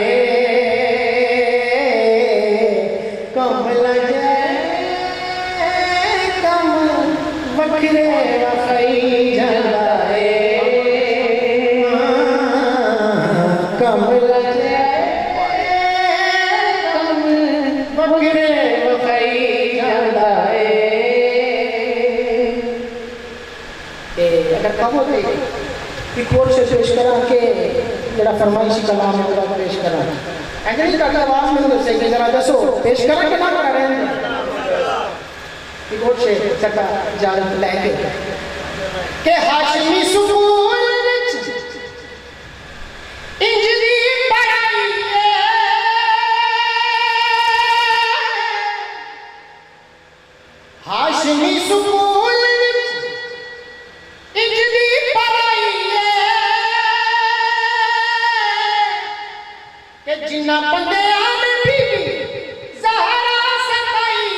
कमला जाए कम वखरे वखाई जांदा है। अगर कम होते कि कोर्ट से पेश करा के जरा फरमाइशी कलाम है वो पेश करा ऐसे नहीं करता आवाज में तो सही जरा दसो पेश करा के ना कर रहे हैं कि कोर्ट से सका इजाजत लेके के हाशमी सुकून विच इंजदी पढ़ाई हाशमी सुकून विच इंजदी पढ़ाई के जिन्ना बंदे आने भी ज़हरा सताई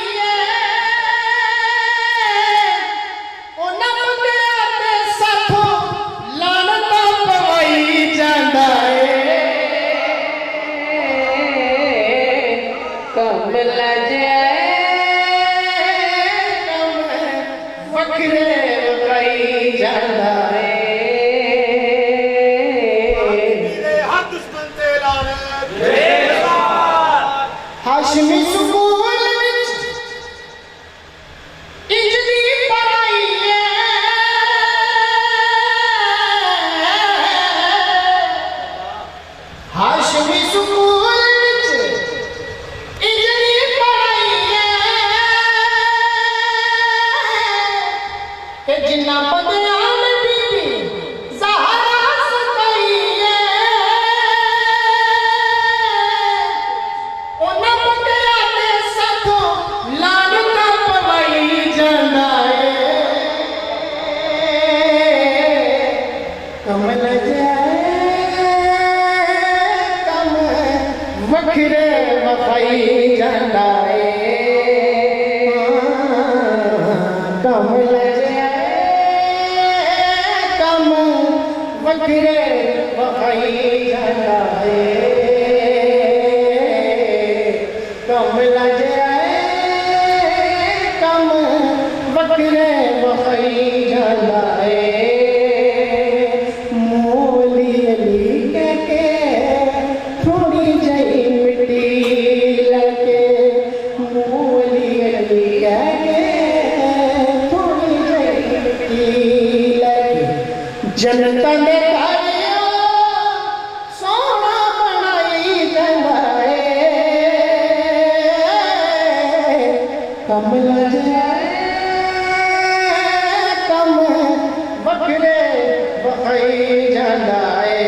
ओना बंदे आते साथों लानत पवाई जांदा है कम लजे कम वखरे वकाई जांदा है हाशमी सुकून विच इंजदी पढ़ाई हाशमी सुकून विच इंजदी पढ़ाई के जिन्ना बदयाम बीबी ज़हरा सताई ओना बंदियां दे साथों लानत पवाई जांदा है कमल जाए कम वखरे वफाई जांदा है कमल जाए कम वखरे वफाई जांदा है कम लजाए कम वखरे वफाई जांदा है मोली अली के थोड़ी जही मिट्टी लगे मोली अली के थोड़ी जही मिट्टी लगे जनता ने सोना बनाई जांदा कम लजाए कम वखरे वफाई जांदा है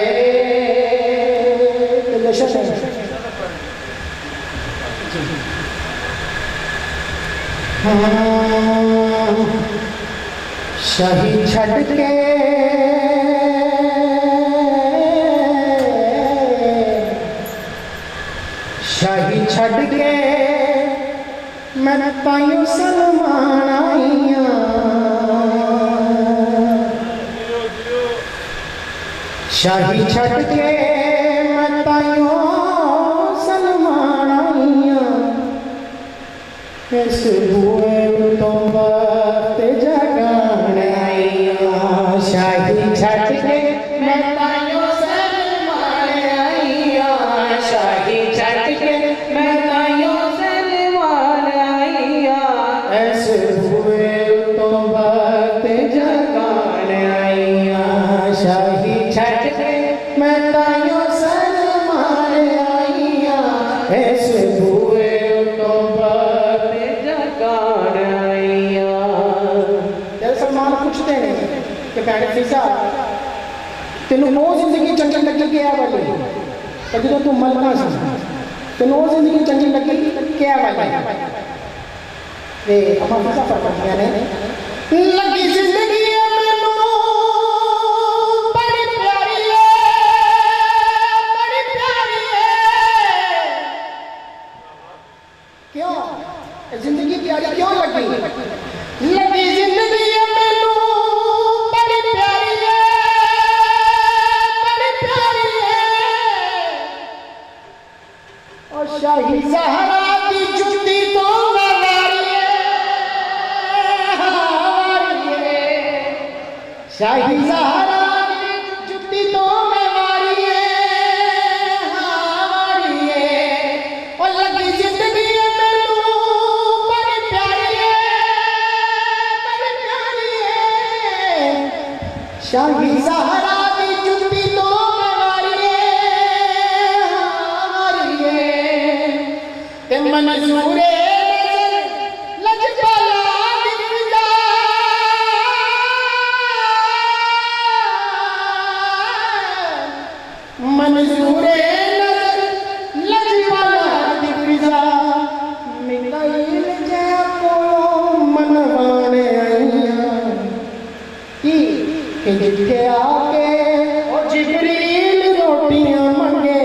शाही छड़ के शाही छड़ के मैं तायूं सलमान आईया शाही छड़ के मैं तायूं सलमान आईया इस बुए तो वक्त जगान आईया शाही छड़ के मैं तायूं सलमान आईया शाही छड़ के मैं तायूं सलमान आईया ऐसे हुए तो वक्त जगान आईया शाही छड़ के मैं तायूं सलमान आईया ऐसे हुए तो वक्त जगान आईया जब सलमान पूछते हैं कि भैन फीसा तेनों नो जिंदगी चंगी लगी क्या वाली तो जो तू मरना सी तेनों जिंदगी चंगी लगी क्या वाली वे अम्मा फीसा फरमाती ने लगी जिंदगी मैनू बड़ी प्यारी है क्यों जिंदगी प्यारी क्यों लगी लगी जिंदगी मैनू बड़ी प्यारी है और शाही ज़हरा की जुत्ती तो शाही ज़हरा की जुत्ती तो मैं वारी है और लगी जिंदगी मैनू बड़ी प्यारी है शाही सहारा दी चुप्पी तो मारिए ते मंसूरे लजपाला दिखदा मंसूरे लजपाला दिखदा मिकाइल जै को मनवाने आईया कि जिथे आके ओ जिबरील रोटियां मंगे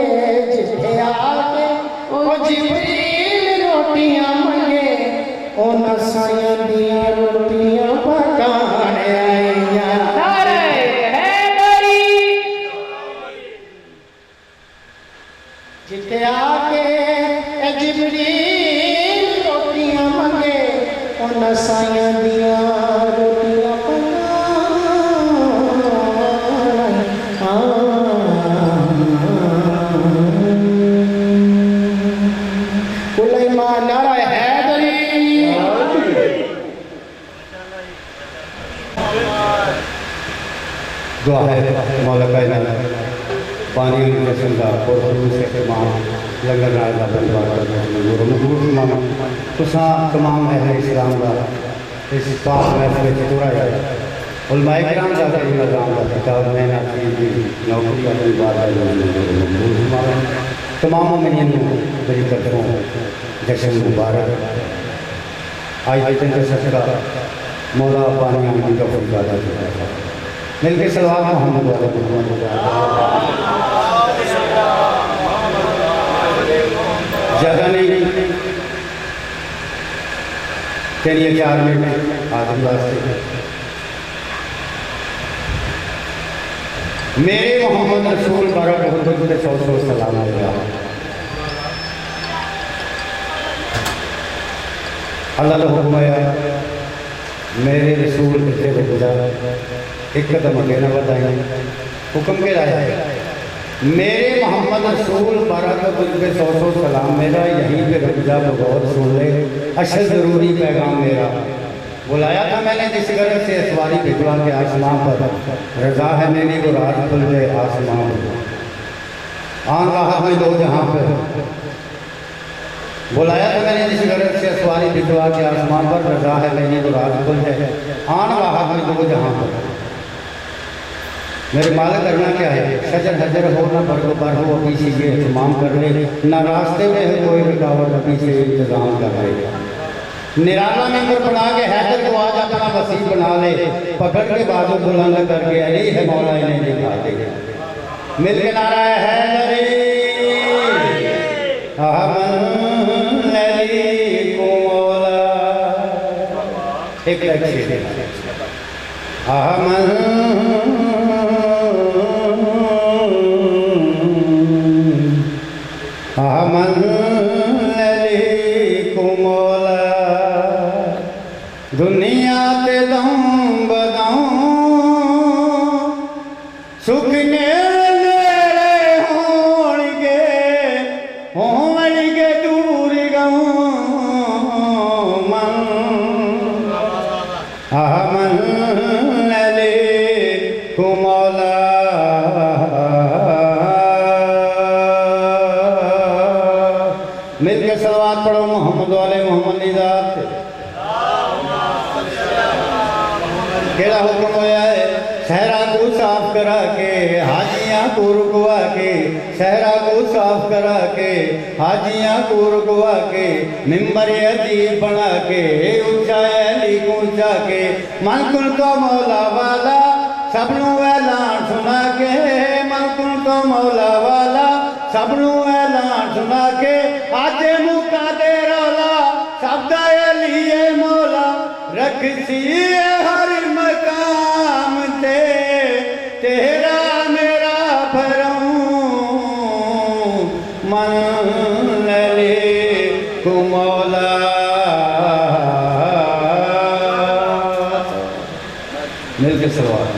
जिथे आके ओ जिबरील रोटियां मंगे ओ नसाइयां दियां रोटियां पकाने आईया नारे हैदरी जिथे आके ए जिबरील रोटियां मंगे ओ नसाइयां दियां रोटियां दुआ है मौला कायनात पानी जश्न का और खलूस के तमाम लंगर नाल का परिवार मंजूर मकबूल तमाम तुसा तमाम अहले इस्लाम का इस पाक महफिल में जुड़ा जाए उलमाए किराम का निज़ाम का किताब में नौकरी का परिवार मकबूल तमाम मोमिनीन मेरी तरफों जश्न मुबारक आज दिन का सदका मौला पानी आमदी का फुलदादा मिलके सलाम मोहम्मद ज़्यादा नहीं चलिए 4 मिनट आखिरी वास्ते मेरे मोहम्मद रसूल बारक बहुत 100 सलाम अल्लाह का हुक्म है मेरे रसूल से गुजारा एक कदम आगे न बताएं हुक्म के लाया है मेरे मोहम्मद रसूल बारक बुजुर्ग 100 सलाम मेरा यहीं पे रुक जा बहुत सुन ले अशद ज़रूरी पैगाम मेरा बुलाया था मैंने जिस घर से सवारी भिजवा के आसमां पर रजा है मेरी वो रात खुल गए आसमां पर आन रहा है दो जहाँ पर बुलाया था मैंने जिस घर से सवारी भिजवा के आसमां पर रजा है मेरी वो रात खुल गए आन रहा है दो जहाँ पर मेरे मालिक करना क्या है शजर हजर हो ना बरगुबार हो अभी से ये इंतजाम कर ले ना रास्ते में है कोई रुकावट अभी से इंतजाम कर ले निराला मेंबर बना के हैदर को आज अपना वसीम बना ले पकड़ के बाजू बुलंद करके अली है मौला इन्हें दिखा दे मिल के नारा है हैदरी अली को मौला एक दुनिया ते दम बदाऊं सुख नेड़े होणगे दूर गऊं मन अली को मौला मिलके सलवात पढ़ो मोहम्मद वाले मोहम्मद निजात केड़ा हुक्म होया है सहरा को साफ करा के हाजियां को रुकवा के सहरा को साफ करा के हाजियां को रुकवा के मिंबर अजीब बना के ऊंचा अली को ऊंचा के मन कुल तो मौला वाला सबनों ऐलान सुना के मन कुल तो मौला वाला सबनों ऐलान सुना के आज मुका दे रोला शब्द अली मौला रख सी हर मकाम ते तेरा मेरा भरूं मन ले को मौला मिल के सलवात